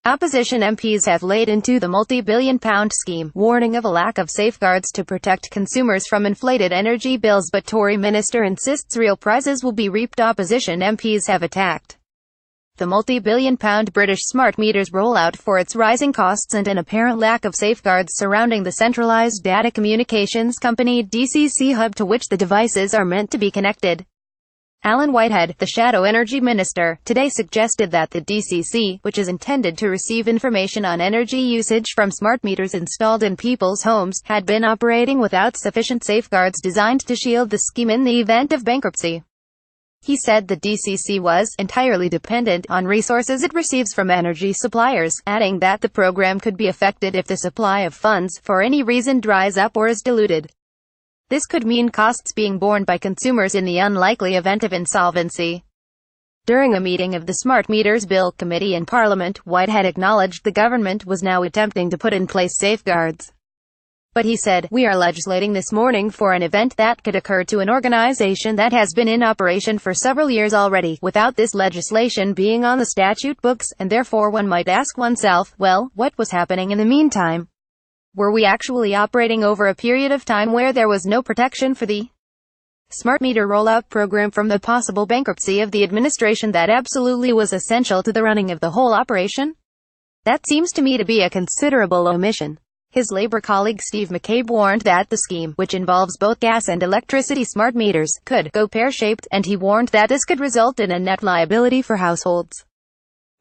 Opposition MPs have laid into the multi-billion-pound scheme, warning of a lack of safeguards to protect consumers from inflated energy bills, but Tory minister insists real prizes will be reaped. Opposition MPs have attacked the multi-billion-pound British smart meters rollout for its rising costs and an apparent lack of safeguards surrounding the centralised Data Communications Company DCC hub to which the devices are meant to be connected. Whitehead, the shadow energy minister, today suggested that the DCC, which is intended to receive information on energy usage from smart meters installed in people's homes, had been operating without sufficient safeguards designed to shield the scheme in the event of bankruptcy. He said the DCC was entirely dependent on resources it receives from energy suppliers, adding that the program could be affected if the supply of funds, for any reason, dries up or is diluted. This could mean costs being borne by consumers in the unlikely event of insolvency. During a meeting of the Smart Meters Bill Committee in Parliament, Whitehead acknowledged the government was now attempting to put in place safeguards. But he said, "We are legislating this morning for an event that could occur to an organisation that has been in operation for several years already, without this legislation being on the statute books, and therefore one might ask oneself, well, what was happening in the meantime? Were we actually operating over a period of time where there was no protection for the smart meter rollout program from the possible bankruptcy of the administration that absolutely was essential to the running of the whole operation? That seems to me to be a considerable omission." His Labour colleague Steve McCabe warned that the scheme, which involves both gas and electricity smart meters, could go pear-shaped, and he warned that this could result in a net liability for households.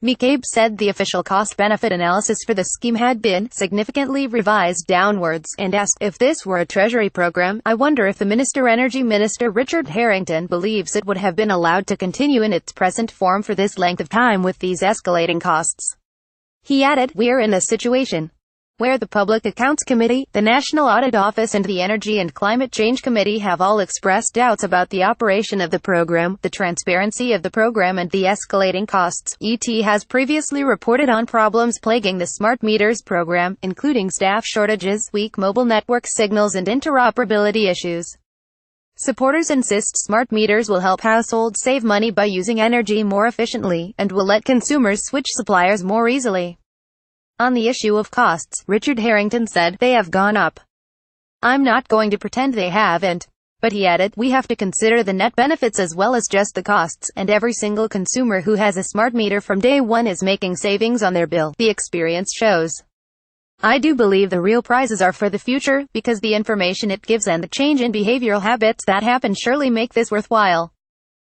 McCabe said the official cost-benefit analysis for the scheme had been significantly revised downwards, and asked, "If this were a Treasury program, I wonder if the Energy Minister Richard Harrington believes it would have been allowed to continue in its present form for this length of time with these escalating costs." He added, "We're in a situation where the Public Accounts Committee, the National Audit Office and the Energy and Climate Change Committee have all expressed doubts about the operation of the program, the transparency of the program and the escalating costs." ET has previously reported on problems plaguing the smart meters program, including staff shortages, weak mobile network signals and interoperability issues. Supporters insist smart meters will help households save money by using energy more efficiently, and will let consumers switch suppliers more easily. On the issue of costs, Richard Harrington said, "They have gone up. I'm not going to pretend they haven't." But he added, "We have to consider the net benefits as well as just the costs, and every single consumer who has a smart meter from day one is making savings on their bill. The experience shows. I do believe the real prizes are for the future, because the information it gives and the change in behavioral habits that happen surely make this worthwhile."